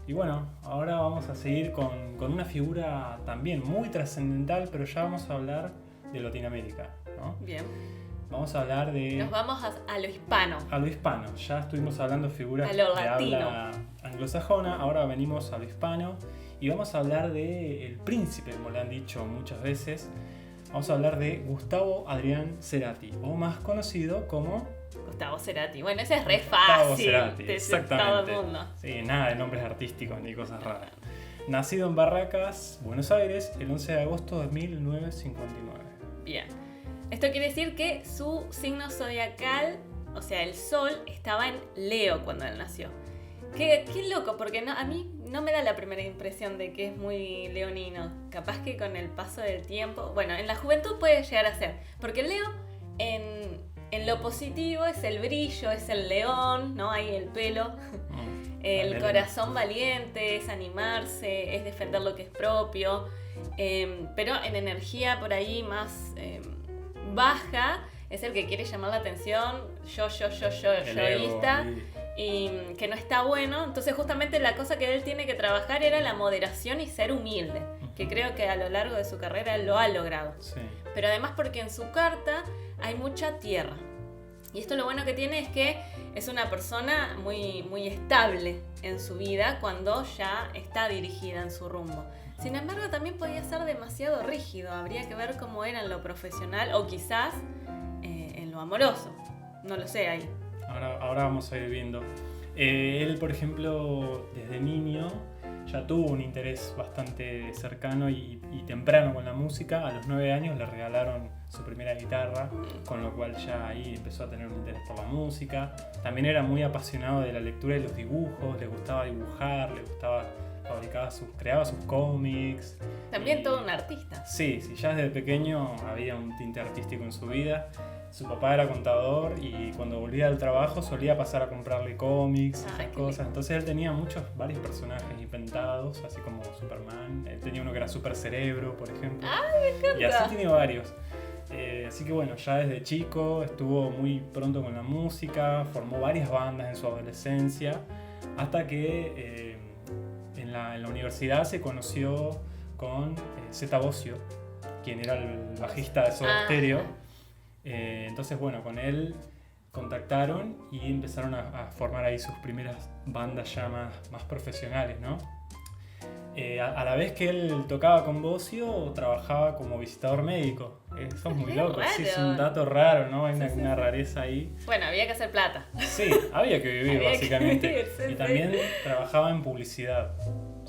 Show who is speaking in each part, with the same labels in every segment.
Speaker 1: Y bueno, ahora vamos a seguir con una figura también muy trascendental, pero ya vamos a hablar de Latinoamérica, ¿no?
Speaker 2: Bien.
Speaker 1: Vamos a hablar de...
Speaker 2: Nos vamos a lo hispano.
Speaker 1: A lo hispano. Ya estuvimos hablando de figuras
Speaker 2: A lo
Speaker 1: de
Speaker 2: latino.
Speaker 1: habla anglosajona, ahora venimos a lo hispano y vamos a hablar de el príncipe, como le han dicho muchas veces. Vamos a hablar de Gustavo Adrián Cerati, o más conocido como...
Speaker 2: Gustavo Cerati. Bueno, ese es re
Speaker 1: Gustavo
Speaker 2: fácil.
Speaker 1: Cerati,
Speaker 2: de
Speaker 1: exactamente.
Speaker 2: todo el mundo.
Speaker 1: Sí, nada de nombres artísticos ni cosas raras. Nacido en Barracas, Buenos Aires, el 11 de agosto de 1959.
Speaker 2: Bien. Esto quiere decir que su signo zodiacal, o sea, el sol, estaba en Leo cuando él nació. Qué loco, porque a mí no me da la primera impresión de que es muy leonino. Capaz que con el paso del tiempo... Bueno, en la juventud puede llegar a ser. Porque Leo, en lo positivo, es el brillo, es el león, ¿no? Ahí el pelo. El corazón valiente, es animarse, es defender lo que es propio. Pero en energía por ahí más baja, es el que quiere llamar la atención, yoísta. Y que no está bueno. Entonces justamente la cosa que él tiene que trabajar era la moderación y ser humilde, que creo que a lo largo de su carrera lo ha logrado.
Speaker 1: Sí.
Speaker 2: Pero además porque en su carta hay mucha tierra. Y esto lo bueno que tiene es que es una persona muy, muy estable en su vida cuando ya está dirigida en su rumbo. Sin embargo, también podía ser demasiado rígido. Habría que ver cómo era en lo profesional o quizás en lo amoroso. No lo sé ahí.
Speaker 1: Ahora vamos a ir viendo. Él, por ejemplo, desde niño ya tuvo un interés bastante cercano y temprano con la música. A los 9 años le regalaron su primera guitarra, con lo cual ya ahí empezó a tener un interés por la música. También era muy apasionado de la lectura y los dibujos, le gustaba dibujar, le gustaba creaba sus cómics.
Speaker 2: También todo un artista.
Speaker 1: Sí, ya desde pequeño había un tinte artístico en su vida. Su papá era contador y cuando volvía del trabajo solía pasar a comprarle cómics, esas cosas. Entonces él tenía varios personajes inventados, así como Superman. Él tenía uno que era Super Cerebro, por ejemplo.
Speaker 2: ¡Ay, me encanta!
Speaker 1: Y así tiene varios. Así que bueno, ya desde chico estuvo muy pronto con la música, formó varias bandas en su adolescencia, hasta que en la universidad se conoció con Zeta Bosio, quien era el bajista de Soda Stereo. Entonces, bueno, con él contactaron y empezaron a formar ahí sus primeras bandas ya más profesionales, ¿no? A la vez que él tocaba con Bosio, trabajaba como visitador médico. Eso es muy loco, sí, es un dato raro, ¿no? Hay una rareza ahí.
Speaker 2: Bueno, había que hacer plata.
Speaker 1: Sí, había que vivir básicamente.
Speaker 2: Que vivir,
Speaker 1: y también trabajaba en publicidad,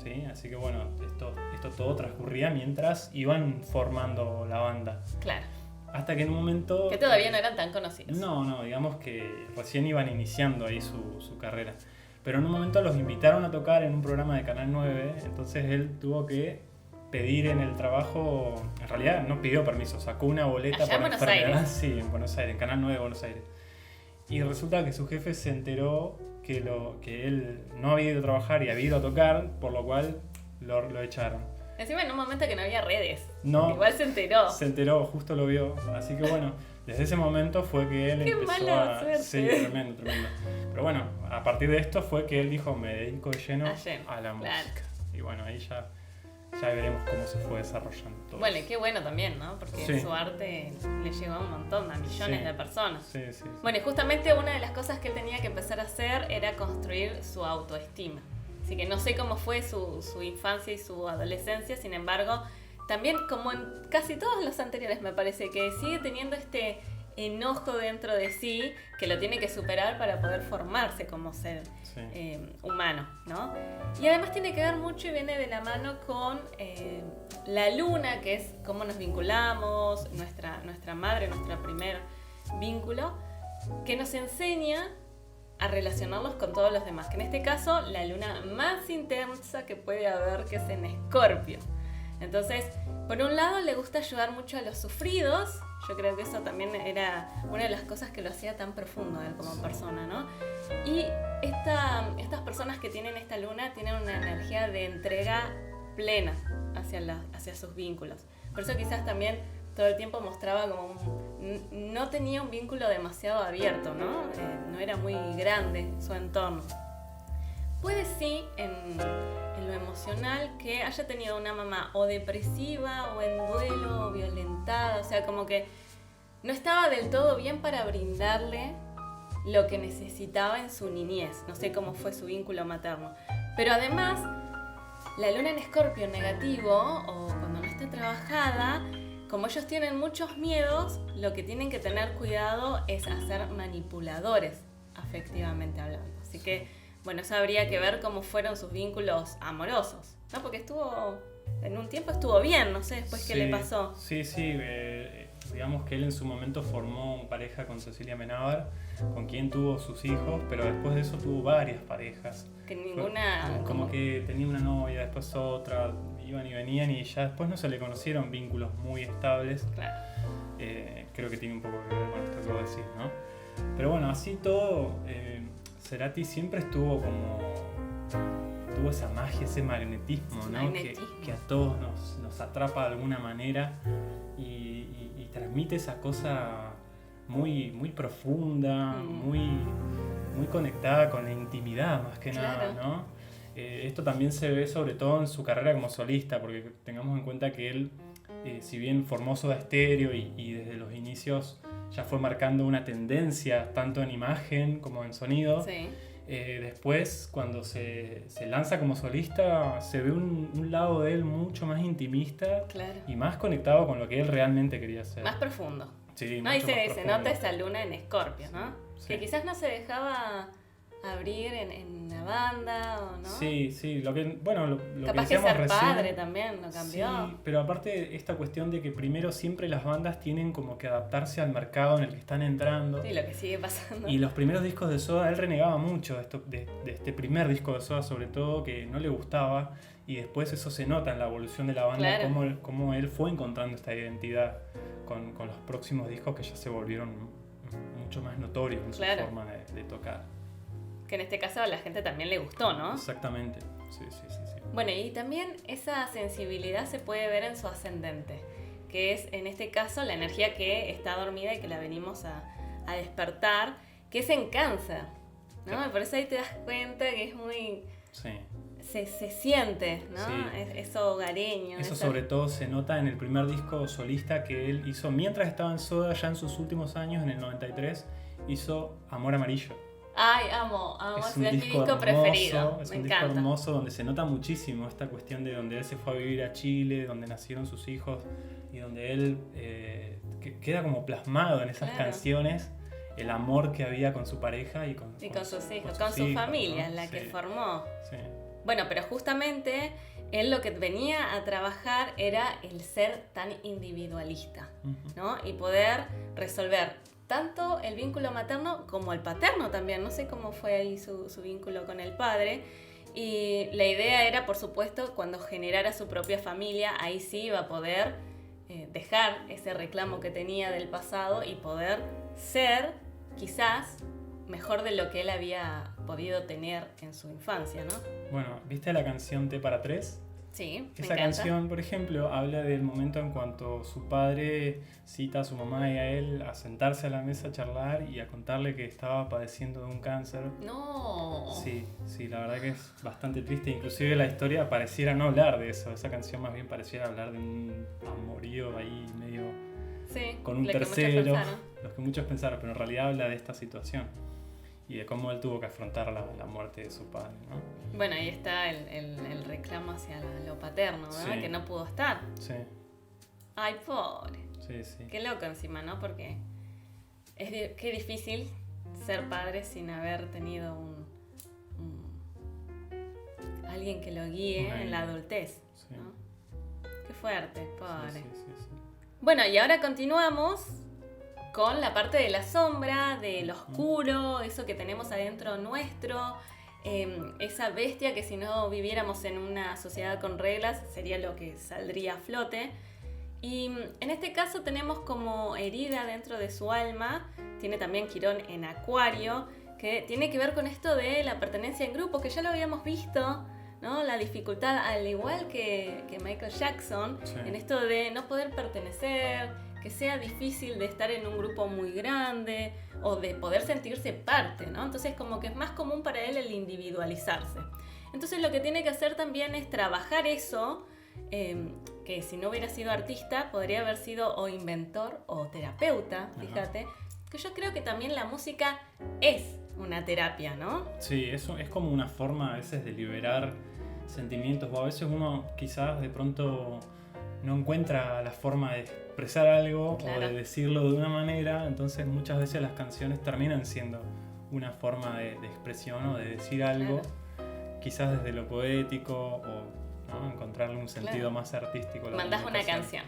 Speaker 1: ¿sí? Así que bueno, esto todo transcurría mientras iban formando la banda.
Speaker 2: Claro.
Speaker 1: Hasta que en un momento...
Speaker 2: Que todavía no eran tan conocidos.
Speaker 1: No, digamos que recién iban iniciando ahí su carrera. Pero en un momento los invitaron a tocar en un programa de Canal 9, entonces él tuvo que pedir en el trabajo, en realidad no pidió permiso, sacó una boleta
Speaker 2: allá
Speaker 1: por
Speaker 2: en Buenos
Speaker 1: enfermedad.
Speaker 2: Aires.
Speaker 1: Sí, en Buenos Aires, en Canal 9 de Buenos Aires. Y resulta que su jefe se enteró que él no había ido a trabajar y había ido a tocar, por lo cual lo echaron.
Speaker 2: Encima en un momento que no había redes.
Speaker 1: No,
Speaker 2: igual se enteró.
Speaker 1: Se enteró, justo lo vio. Así que bueno, desde ese momento fue que él empezó
Speaker 2: mala suerte.
Speaker 1: Sí, tremendo. Pero bueno, a partir de esto fue que él dijo, me dedico de lleno a la música.
Speaker 2: Claro.
Speaker 1: Y bueno, ahí ya veremos cómo se fue desarrollando todo.
Speaker 2: Bueno, y qué bueno también, ¿no? Porque
Speaker 1: sí.
Speaker 2: Su arte le llegó a un montón, a millones de personas.
Speaker 1: Sí.
Speaker 2: Bueno, y justamente una de las cosas que él tenía que empezar a hacer era construir su autoestima. Así que no sé cómo fue su infancia y su adolescencia, sin embargo, también como en casi todos los anteriores me parece que sigue teniendo este enojo dentro de sí que lo tiene que superar para poder formarse como ser humano, ¿no? Y además tiene que ver mucho y viene de la mano con la luna, que es cómo nos vinculamos, nuestra madre, nuestro primer vínculo, que nos enseña a relacionarlos con todos los demás, que en este caso la luna más intensa que puede haber, que es en Escorpio. Entonces, por un lado le gusta ayudar mucho a los sufridos. Yo creo que eso también era una de las cosas que lo hacía tan profundo él como persona, ¿no? Y estas personas que tienen esta luna tienen una energía de entrega plena hacia sus vínculos. Por eso quizás también todo el tiempo mostraba como no tenía un vínculo demasiado abierto, ¿no? No era muy grande su entorno. Puede sí, emocional que haya tenido una mamá o depresiva o en duelo o violentada, o sea, como que no estaba del todo bien para brindarle lo que necesitaba en su niñez. No sé cómo fue su vínculo materno. Pero además, la luna en Escorpio negativo, o cuando no está trabajada, como ellos tienen muchos miedos, lo que tienen que tener cuidado es hacer manipuladores, afectivamente hablando. Así que, bueno, eso habría que ver cómo fueron sus vínculos amorosos, ¿no? Porque en un tiempo estuvo bien, no sé después qué le pasó.
Speaker 1: Sí, digamos que él en su momento formó pareja con Cecilia Amenábar, con quien tuvo sus hijos, pero después de eso tuvo varias parejas.
Speaker 2: Que ninguna...
Speaker 1: Como que tenía una novia, después otra, iban y venían y ya después no se le conocieron vínculos muy estables.
Speaker 2: Claro.
Speaker 1: Creo que tiene un poco que ver con esto que vos decís, ¿no? Pero bueno, así todo, Cerati siempre tuvo esa magia, ese magnetismo, ¿no? Que a todos nos atrapa de alguna manera y transmite esa cosa muy, muy profunda, muy conectada con la intimidad más que nada, ¿no? Esto también se ve sobre todo en su carrera como solista, porque tengamos en cuenta que él, si bien formó Soda Stereo y desde los inicios ya fue marcando una tendencia tanto en imagen como en sonido,
Speaker 2: sí.
Speaker 1: Después cuando se lanza como solista se ve un lado de él mucho más intimista,
Speaker 2: claro,
Speaker 1: y más conectado con lo que él realmente quería hacer.
Speaker 2: Más profundo.
Speaker 1: Sí,
Speaker 2: no, y se nota esa luna en Escorpio, ¿no?
Speaker 1: Sí.
Speaker 2: Que quizás no se dejaba abrir en la banda, ¿o no?
Speaker 1: Sí, lo que
Speaker 2: capaz que ser recién, padre también lo cambió.
Speaker 1: Sí, pero aparte esta cuestión de que primero siempre las bandas tienen como que adaptarse al mercado en el que están entrando.
Speaker 2: Sí, lo que sigue pasando.
Speaker 1: Y los primeros discos de Soda, él renegaba mucho de este primer disco de Soda, sobre todo, que no le gustaba, y después eso se nota en la evolución de la banda, claro, cómo él fue encontrando esta identidad con los próximos discos que ya se volvieron mucho más notorios en su forma de tocar.
Speaker 2: Que en este caso a la gente también le gustó, ¿no?
Speaker 1: Exactamente, sí.
Speaker 2: Bueno, y también esa sensibilidad se puede ver en su ascendente, que es en este caso la energía que está dormida y que la venimos a despertar, que es en Cáncer, ¿no? Sí. Por eso ahí te das cuenta que es muy...
Speaker 1: Sí.
Speaker 2: Se siente, ¿no?
Speaker 1: Sí.
Speaker 2: Es hogareño.
Speaker 1: Eso sobre todo se nota en el primer disco solista que él hizo mientras estaba en Soda, ya en sus últimos años, en el 93, hizo Amor Amarillo.
Speaker 2: Ay, amo,
Speaker 1: es mi disco hermoso, preferido. Es un disco hermoso donde se nota muchísimo esta cuestión de donde él se fue a vivir a Chile, donde nacieron sus hijos y donde él queda como plasmado en esas canciones el amor que había con su pareja y con
Speaker 2: sus hijos, con su familia, ¿no? La que formó.
Speaker 1: Sí.
Speaker 2: Bueno, pero justamente él lo que venía a trabajar era el ser tan individualista, ¿no? Y poder resolver tanto el vínculo materno como el paterno también. No sé cómo fue ahí su vínculo con el padre. Y la idea era, por supuesto, cuando generara su propia familia, ahí sí iba a poder dejar ese reclamo que tenía del pasado y poder ser, quizás, mejor de lo que él había podido tener en su infancia, ¿no?
Speaker 1: Bueno, ¿viste la canción T para Tres?
Speaker 2: Sí,
Speaker 1: esa canción, por ejemplo, habla del momento en cuanto su padre cita a su mamá y a él a sentarse a la mesa a charlar y a contarle que estaba padeciendo de un cáncer.
Speaker 2: ¡No!
Speaker 1: Sí, la verdad que es bastante triste. Inclusive la historia pareciera no hablar de eso. Esa canción más bien pareciera hablar de un amorío ahí medio...
Speaker 2: Sí,
Speaker 1: con un tercero. Los que muchos pensaron, pero en realidad habla de esta situación y de cómo él tuvo que afrontar la muerte de su padre, ¿no?
Speaker 2: Bueno, ahí está el reclamo hacia lo paterno, ¿verdad? Sí. Que no pudo estar.
Speaker 1: Sí.
Speaker 2: Ay, pobre.
Speaker 1: Sí.
Speaker 2: Qué loco encima, ¿no? Porque qué difícil ser padre sin haber tenido alguien que lo guíe en la adultez, ¿no? Qué fuerte, pobre.
Speaker 1: Sí.
Speaker 2: Bueno, y ahora continuamos con la parte de la sombra, de lo oscuro, eso que tenemos adentro nuestro, esa bestia que si no viviéramos en una sociedad con reglas sería lo que saldría a flote. Y en este caso tenemos como herida dentro de su alma, tiene también Quirón en Acuario, que tiene que ver con esto de la pertenencia en grupo, que ya lo habíamos visto, ¿no? La dificultad, al igual que Michael Jackson, en esto de no poder pertenecer, que sea difícil de estar en un grupo muy grande o de poder sentirse parte, ¿no? Entonces como que es más común para él el individualizarse. Entonces lo que tiene que hacer también es trabajar eso, que si no hubiera sido artista, podría haber sido o inventor o terapeuta, fíjate. Que yo creo que también la música es una terapia, ¿no?
Speaker 1: Sí, eso es como una forma a veces de liberar sentimientos, o a veces uno quizás de pronto no encuentra la forma de expresar algo o de decirlo de una manera, entonces muchas veces las canciones terminan siendo una forma de expresión o de decir algo, quizás desde lo poético o, ¿no?, encontrarle un sentido más artístico.
Speaker 2: Mandás una canción.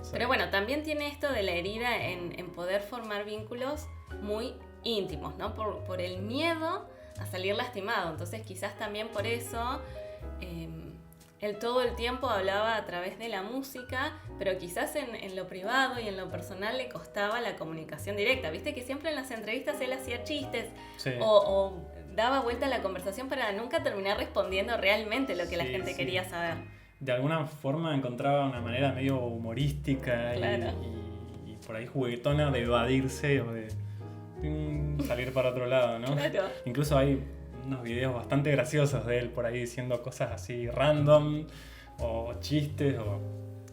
Speaker 2: Sí. Pero bueno, también tiene esto de la herida en poder formar vínculos muy íntimos, ¿no? Por el miedo a salir lastimado. Entonces quizás también por eso él todo el tiempo hablaba a través de la música, pero quizás en lo privado y en lo personal le costaba la comunicación directa. Viste que siempre en las entrevistas él hacía chistes, sí, o daba vuelta a la conversación para nunca terminar respondiendo realmente lo que la gente quería saber.
Speaker 1: De alguna forma encontraba una manera medio humorística y por ahí juguetona de evadirse o de salir para otro lado, ¿no?
Speaker 2: Claro.
Speaker 1: Incluso hay unos videos bastante graciosos de él por ahí diciendo cosas así random o chistes o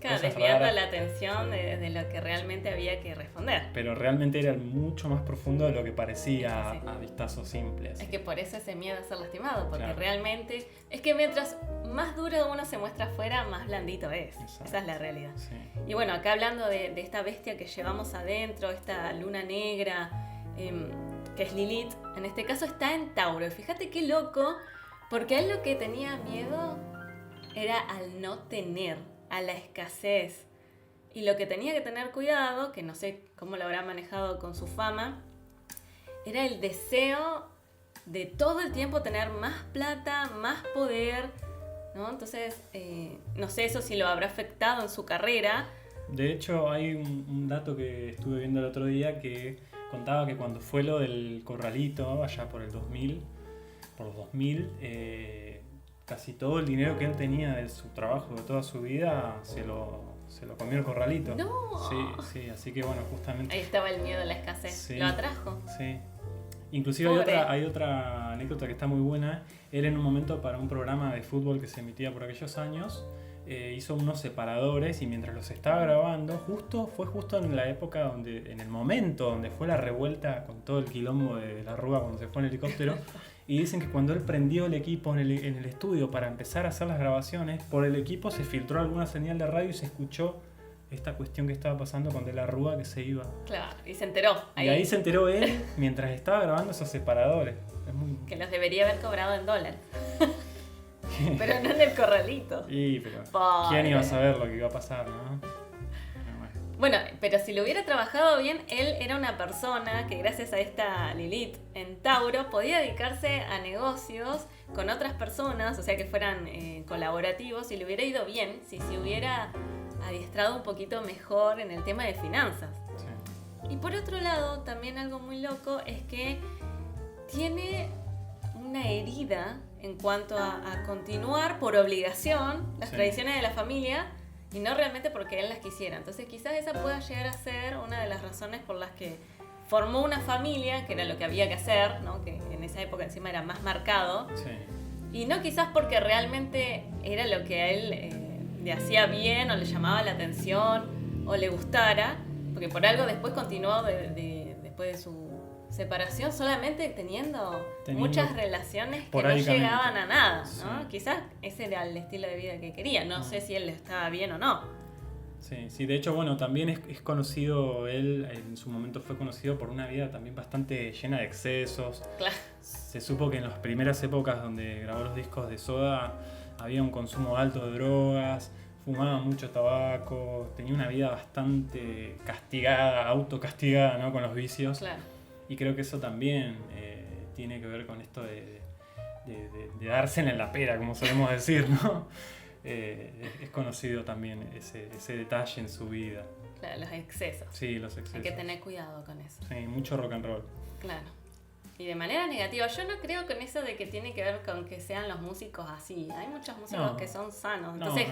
Speaker 2: claro, desviando la atención de lo que realmente había que responder.
Speaker 1: Pero realmente era mucho más profundo de lo que parecía a vistazo simple. Así.
Speaker 2: Es que por eso ese miedo a ser lastimado, porque realmente es que mientras más duro uno se muestra afuera, más blandito es. Exacto. Esa es la realidad.
Speaker 1: Sí.
Speaker 2: Y bueno, acá hablando de esta bestia que llevamos adentro, esta luna negra, que es Lilith, en este caso está en Tauro. Fíjate qué loco, porque él lo que tenía miedo era al no tener, a la escasez. Y lo que tenía que tener cuidado, que no sé cómo lo habrá manejado con su fama, era el deseo de todo el tiempo tener más plata, más poder, ¿no? Entonces, no sé eso si lo habrá afectado en su carrera.
Speaker 1: De hecho, hay un dato que estuve viendo el otro día que contaba que cuando fue lo del corralito, allá por el 2000, casi todo el dinero que él tenía de su trabajo, de toda su vida, se lo comió el corralito.
Speaker 2: ¡No!
Speaker 1: Sí, así que bueno, justamente...
Speaker 2: Ahí estaba el miedo a la escasez. Sí, lo atrajo.
Speaker 1: Sí. Inclusive hay otra anécdota que está muy buena. Él en un momento para un programa de fútbol que se emitía por aquellos años, hizo unos separadores y mientras los estaba grabando, fue justo en la época en el momento donde fue la revuelta con todo el quilombo de la Rúa cuando se fue en helicóptero. Y dicen que cuando él prendió el equipo en el estudio para empezar a hacer las grabaciones, por el equipo se filtró alguna señal de radio y se escuchó esta cuestión que estaba pasando con De la Rúa que se iba.
Speaker 2: Claro, y se enteró.
Speaker 1: Y ahí se enteró él mientras estaba grabando esos separadores.
Speaker 2: Que los debería haber cobrado en dólares. Pero no en el corralito.
Speaker 1: Pero ¿quién iba a saber lo que iba a pasar, no?
Speaker 2: Bueno, pero si lo hubiera trabajado bien, él era una persona que gracias a esta Lilith en Tauro podía dedicarse a negocios con otras personas, o sea que fueran colaborativos, y le hubiera ido bien si se hubiera adiestrado un poquito mejor en el tema de finanzas. Sí. Y por otro lado, también algo muy loco es que tiene una herida en cuanto a continuar por obligación las tradiciones de la familia y no realmente porque él las quisiera. Entonces quizás esa pueda llegar a ser una de las razones por las que formó una familia, que era lo que había que hacer, ¿no? Que en esa época encima era más marcado.
Speaker 1: Sí.
Speaker 2: Y no quizás porque realmente era lo que a él le hacía bien o le llamaba la atención o le gustara, porque por algo después continuó después de su separación solamente teniendo muchas relaciones que no llegaban a nada, ¿no? Sí. Quizás ese era el estilo de vida que quería, no sé si él estaba bien o no.
Speaker 1: Sí, de hecho, bueno, también es conocido, él en su momento fue conocido por una vida también bastante llena de excesos.
Speaker 2: Claro.
Speaker 1: Se supo que en las primeras épocas donde grabó los discos de Soda había un consumo alto de drogas, fumaba mucho tabaco, tenía una vida bastante castigada, autocastigada, ¿no? Con los vicios.
Speaker 2: Claro.
Speaker 1: Y creo que eso también tiene que ver con esto de dársela en la pera, como solemos decir, ¿no? Es conocido también ese detalle en su vida.
Speaker 2: Claro, los excesos.
Speaker 1: Sí, los excesos.
Speaker 2: Hay que tener cuidado con eso.
Speaker 1: Sí, mucho rock and roll.
Speaker 2: Claro. Y de manera negativa, yo no creo con eso de que tiene que ver con que sean los músicos así. Hay muchos músicos que son sanos. Entonces,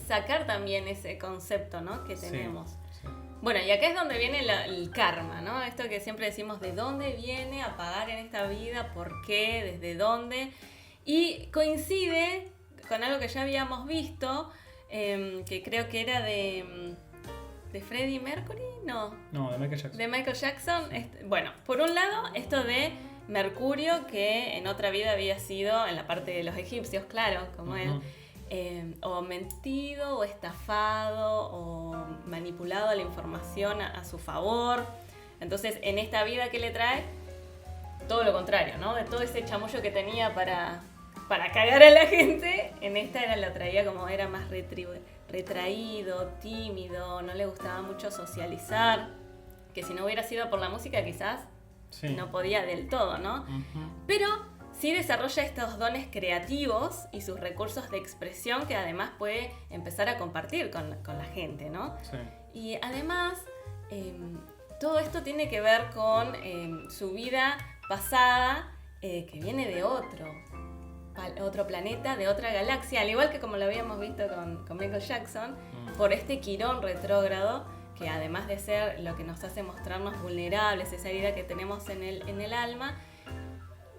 Speaker 2: sacar también ese concepto, ¿no? Que tenemos. Sí. Bueno, y acá es donde viene el karma, ¿no? Esto que siempre decimos, ¿de dónde viene a pagar en esta vida? ¿Por qué? ¿Desde dónde? Y coincide con algo que ya habíamos visto, que creo que era de Freddie Mercury, no.
Speaker 1: No, de Michael Jackson.
Speaker 2: De Michael Jackson. Bueno, por un lado, esto de Mercurio, que en otra vida había sido, en la parte de los egipcios, claro, como él, o mentido, o estafado, o manipulado la información a su favor. Entonces, en esta vida que le trae, todo lo contrario, ¿no? De todo ese chamullo que tenía para cagar a la gente, en esta la traía como era más retraído, tímido, no le gustaba mucho socializar, que si no hubiera sido por la música quizás no podía del todo, ¿no? Pero sí desarrolla estos dones creativos y sus recursos de expresión que además puede empezar a compartir con la gente, ¿no? Sí. Y además, todo esto tiene que ver con su vida pasada, que viene de otro planeta, de otra galaxia, al igual que como lo habíamos visto con Michael Jackson, por este Quirón retrógrado, que además de ser lo que nos hace mostrarnos vulnerables, esa herida que tenemos en el alma,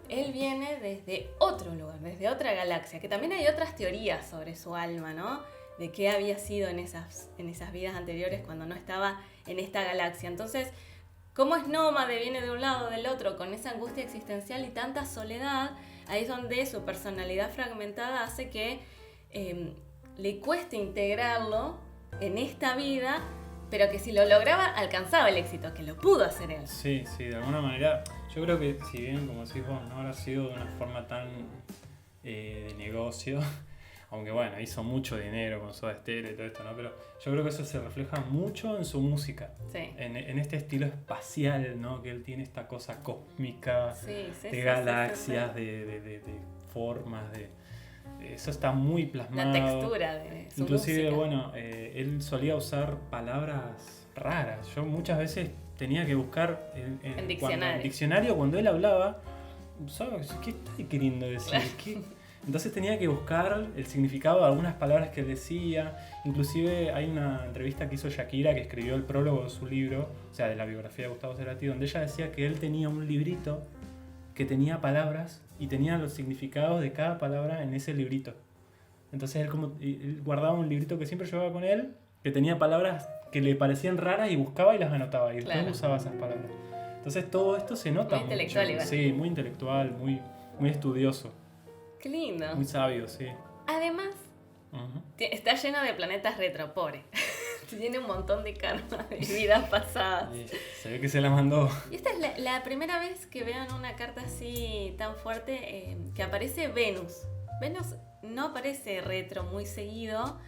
Speaker 2: él viene desde otro lugar, desde otra galaxia, que también hay otras teorías sobre su alma, ¿no? De qué había sido en esas vidas anteriores cuando no estaba en esta galaxia. Entonces, como es nómade, viene de un lado o del otro, con esa angustia existencial y tanta soledad, ahí es donde su personalidad fragmentada hace que le cueste integrarlo en esta vida, pero que si lo lograba, alcanzaba el éxito, que lo pudo hacer él.
Speaker 1: Sí, de alguna manera, yo creo que si bien, como decís vos, no habrá sido de una forma tan de negocio, aunque bueno, hizo mucho dinero con Soda Stereo y todo esto, ¿no? Pero yo creo que eso se refleja mucho en su música. Sí. En este estilo espacial, ¿no? Que él tiene esta cosa cósmica, de galaxias, de formas, eso está muy plasmado.
Speaker 2: La textura de su
Speaker 1: inclusive,
Speaker 2: música.
Speaker 1: Bueno, él solía usar palabras raras. Yo muchas veces tenía que buscar
Speaker 2: en
Speaker 1: diccionario cuando él hablaba. ¿Sabes? ¿Qué está queriendo decir? ¿Qué? Entonces tenía que buscar el significado de algunas palabras que él decía. Inclusive hay una entrevista que hizo Shakira, que escribió el prólogo de su libro, o sea, de la biografía de Gustavo Cerati, donde ella decía que él tenía un librito que tenía palabras y tenía los significados de cada palabra en ese librito. Entonces él guardaba un librito que siempre llevaba con él, que tenía palabras que le parecían raras y buscaba y las anotaba. Y después usaba esas palabras. Entonces todo esto se nota
Speaker 2: muy intelectual,
Speaker 1: mucho. Sí, muy intelectual, muy estudioso.
Speaker 2: Qué lindo.
Speaker 1: Muy sabio, sí.
Speaker 2: Además, está lleno de planetas retro, pobre. Tiene un montón de karma de vidas pasadas.
Speaker 1: Se ve que se la mandó.
Speaker 2: Y esta es la primera vez que vean una carta así tan fuerte, que aparece Venus. Venus no aparece retro muy seguido.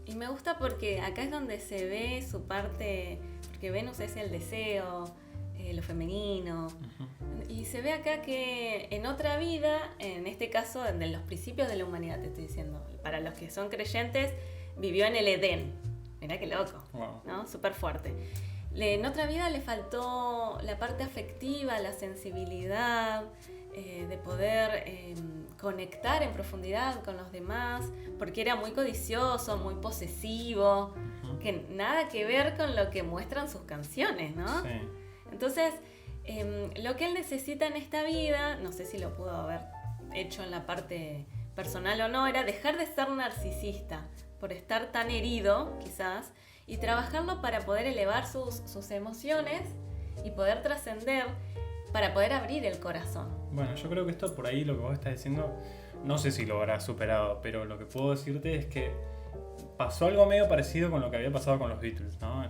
Speaker 2: Y me gusta porque acá es donde se ve su parte, porque Venus es el deseo, lo femenino. Y se ve acá que en otra vida, en este caso, en los principios de la humanidad, te estoy diciendo, para los que son creyentes, vivió en el Edén. Mirá qué loco, wow. ¿No? Súper fuerte. En otra vida le faltó la parte afectiva, la sensibilidad, de poder conectar en profundidad con los demás, porque era muy codicioso, muy posesivo, que nada que ver con lo que muestran sus canciones, ¿no? Sí. Entonces, lo que él necesita en esta vida, no sé si lo pudo haber hecho en la parte personal o no, era dejar de ser narcisista por estar tan herido, quizás, y trabajarlo para poder elevar sus emociones y poder trascender, para poder abrir el corazón.
Speaker 1: Bueno, yo creo que esto por ahí, lo que vos estás diciendo, no sé si lo habrás superado, pero lo que puedo decirte es que pasó algo medio parecido con lo que había pasado con los Beatles, ¿no?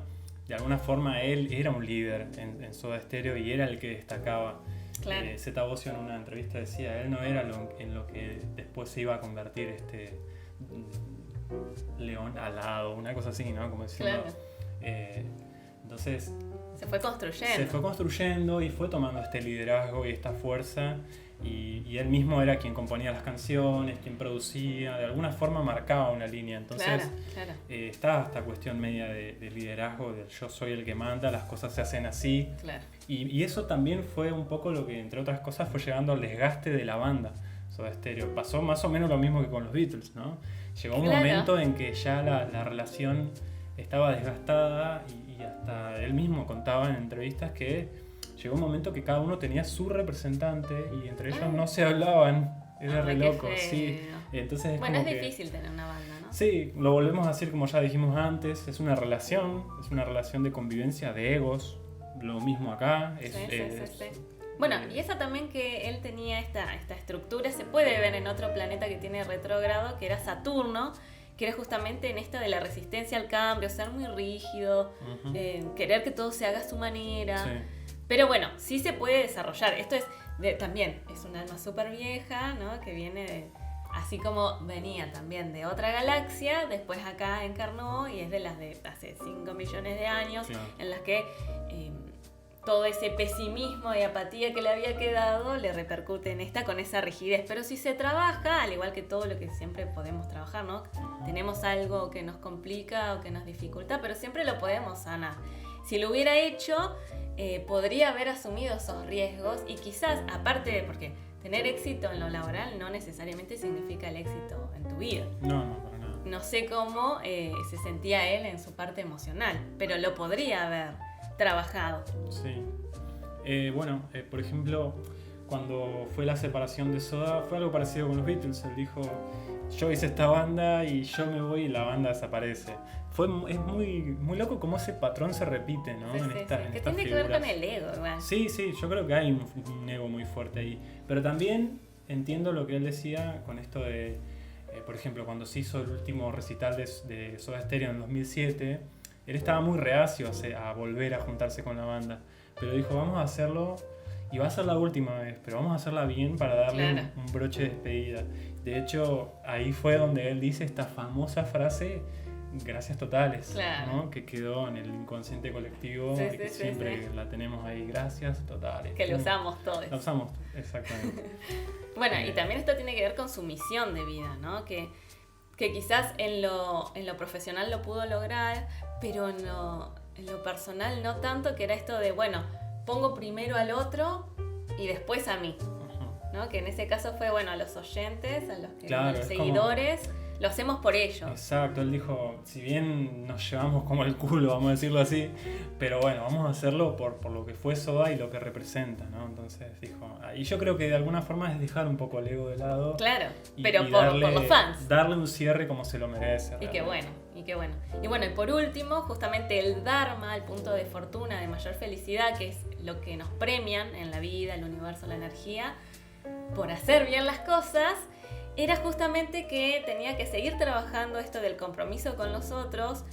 Speaker 1: De alguna forma él era un líder en Soda Stereo y era el que destacaba. Claro. Zeta Bosio en una entrevista decía, él no era en lo que después se iba a convertir este león alado, una cosa así, ¿no? Como diciendo, claro. Entonces
Speaker 2: se fue
Speaker 1: construyendo y fue tomando este liderazgo y esta fuerza, y él mismo era quien componía las canciones, quien producía, de alguna forma marcaba una línea. Entonces claro. Está esta cuestión media de liderazgo, del yo soy el que manda, las cosas se hacen así. Claro. Y eso también fue un poco lo que, entre otras cosas, fue llevando al desgaste de la banda Soda Stereo. Pasó más o menos lo mismo que con los Beatles, ¿no? Llegó un momento en que ya la relación estaba desgastada y hasta él mismo contaba en entrevistas que llegó un momento que cada uno tenía su representante y entre ellos no se hablaban. Era re loco, sí. Entonces
Speaker 2: bueno, es difícil tener una banda, ¿no?
Speaker 1: Sí, lo volvemos a decir como ya dijimos antes, es una relación de convivencia, de egos, lo mismo acá.
Speaker 2: Sí. Bueno, y esa también que él tenía esta estructura se puede ver en otro planeta que tiene retrógrado, que era Saturno, que era justamente en esta de la resistencia al cambio, ser muy rígido, querer que todo se haga a su manera. Sí. Pero bueno, sí se puede desarrollar. Esto es también es un alma súper vieja, ¿no? Que viene así como venía también de otra galaxia, después acá encarnó y es de las de hace 5 millones de años, claro, en las que todo ese pesimismo y apatía que le había quedado le repercute en esta con esa rigidez. Pero si se trabaja, al igual que todo lo que siempre podemos trabajar, ¿no? Tenemos algo que nos complica o que nos dificulta, pero siempre lo podemos sanar. Si lo hubiera hecho, podría haber asumido esos riesgos y quizás, aparte de porque tener éxito en lo laboral no necesariamente significa el éxito en tu vida.
Speaker 1: No, para nada.
Speaker 2: No sé cómo se sentía él en su parte emocional, pero lo podría haber trabajado.
Speaker 1: Sí. Por ejemplo, cuando fue la separación de Soda, fue algo parecido con los Beatles. Él dijo, yo hice esta banda y yo me voy y la banda desaparece. Es muy loco cómo ese patrón se repite, ¿no?
Speaker 2: Sí, que tiene que ver con el ego, ¿verdad?
Speaker 1: Sí, yo creo que hay un ego muy fuerte ahí. Pero también entiendo lo que él decía con esto de, por ejemplo, cuando se hizo el último recital de Soda Stereo en 2007, él estaba muy reacio a volver a juntarse con la banda. Pero dijo, vamos a hacerlo, y va a ser la última vez, pero vamos a hacerla bien para darle un broche de despedida. De hecho, ahí fue donde él dice esta famosa frase, gracias totales, claro, ¿no? Que quedó en el inconsciente colectivo y que siempre la tenemos ahí, gracias totales.
Speaker 2: Que lo usamos todos.
Speaker 1: Lo usamos, exactamente.
Speaker 2: Bueno, y también esto tiene que ver con su misión de vida, ¿no? Que quizás en lo profesional lo pudo lograr, pero en lo personal no tanto, que era esto de, bueno, pongo primero al otro y después a mí, ¿no? Que en ese caso fue, bueno, a los oyentes, a los seguidores, lo hacemos por ellos.
Speaker 1: Exacto, él dijo, si bien nos llevamos como el culo, vamos a decirlo así, pero bueno, vamos a hacerlo por lo que fue Soda y lo que representa, ¿no? Entonces dijo, y yo creo que de alguna forma es dejar un poco el ego de lado.
Speaker 2: Claro, pero por los fans.
Speaker 1: Darle un cierre como se lo merece.
Speaker 2: Y qué bueno. Y bueno, y por último, justamente el Dharma, el punto de fortuna, de mayor felicidad, que es lo que nos premian en la vida, el universo, la energía, por hacer bien las cosas, era justamente que tenía que seguir trabajando esto del compromiso con los otros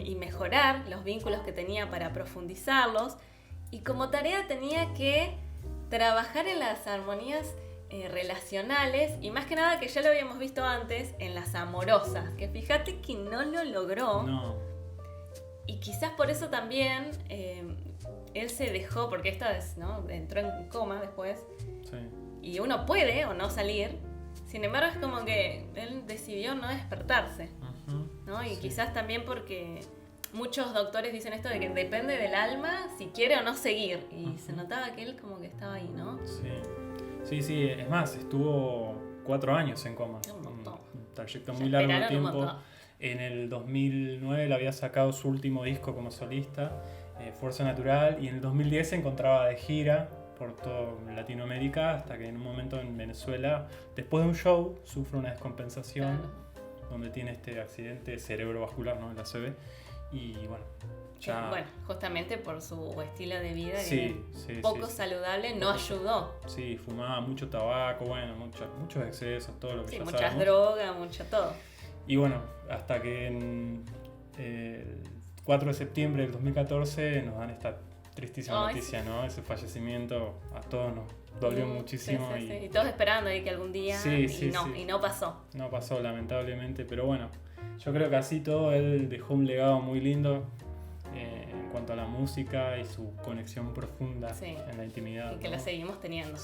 Speaker 2: y mejorar los vínculos que tenía para profundizarlos, y como tarea tenía que trabajar en las armonías relacionales, y más que nada, que ya lo habíamos visto antes, en las amorosas, que fíjate que no lo logró.
Speaker 1: No.
Speaker 2: Y quizás por eso también él se dejó, porque esta vez, ¿no? Entró en coma después.
Speaker 1: Sí.
Speaker 2: Y uno puede o no salir. Sin embargo, es como que él decidió no despertarse, ¿no? Y quizás también porque muchos doctores dicen esto de que depende del alma si quiere o no seguir. Y se notaba que él como que estaba ahí, ¿no?
Speaker 1: Sí, es más, estuvo 4 años en coma. Un trayecto muy largo de tiempo. En el 2009 le había sacado su último disco como solista, Fuerza Natural, y en el 2010 se encontraba de gira por toda Latinoamérica, hasta que en un momento en Venezuela, después de un show, sufre una descompensación, donde tiene este accidente cerebrovascular, ¿no? El ACV, y bueno, ya...
Speaker 2: Bueno, justamente por su estilo de vida poco saludable, no ayudó.
Speaker 1: Sí, fumaba mucho tabaco, bueno, muchos excesos, todo lo que ya
Speaker 2: muchas
Speaker 1: sabemos.
Speaker 2: Drogas, mucho todo.
Speaker 1: Y bueno, hasta que en el 4 de septiembre del 2014 nos dan esta tristísima noticia, ¿no? Ese fallecimiento a todos nos dolió muchísimo.
Speaker 2: Sí. Y todos esperando ahí que algún día, y no pasó.
Speaker 1: No pasó, lamentablemente, pero bueno, yo creo que así todo él dejó un legado muy lindo en cuanto a la música y su conexión profunda en la intimidad.
Speaker 2: Y que lo seguimos teniendo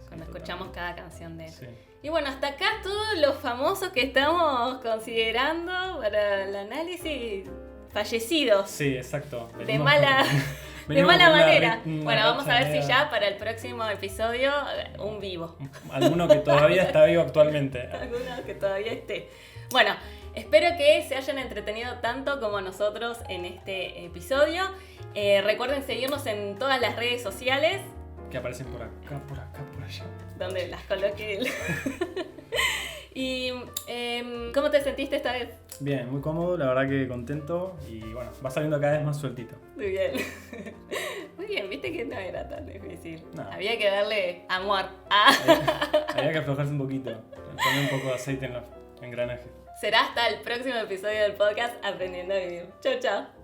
Speaker 2: cuando escuchamos cada canción de él.
Speaker 1: Sí.
Speaker 2: Y bueno, hasta acá todos los famosos que estamos considerando para el análisis fallecidos.
Speaker 1: Sí, exacto.
Speaker 2: De mala manera. Bueno, vamos a ver si ya para el próximo episodio un vivo.
Speaker 1: Alguno que todavía está vivo actualmente.
Speaker 2: Alguno que todavía esté. Bueno, espero que se hayan entretenido tanto como nosotros en este episodio. Recuerden seguirnos en todas las redes sociales.
Speaker 1: Que aparecen por acá, por allá.
Speaker 2: Donde las coloque él. Y ¿cómo te sentiste esta vez?
Speaker 1: Bien, muy cómodo, la verdad que contento y bueno, va saliendo cada vez más sueltito.
Speaker 2: Muy bien. Muy bien, viste que no era tan difícil.
Speaker 1: No.
Speaker 2: Había que darle amor.
Speaker 1: Había que aflojarse un poquito, poner un poco de aceite en los engranajes.
Speaker 2: Será hasta el próximo episodio del podcast Aprendiendo a Vivir. Chau, chau.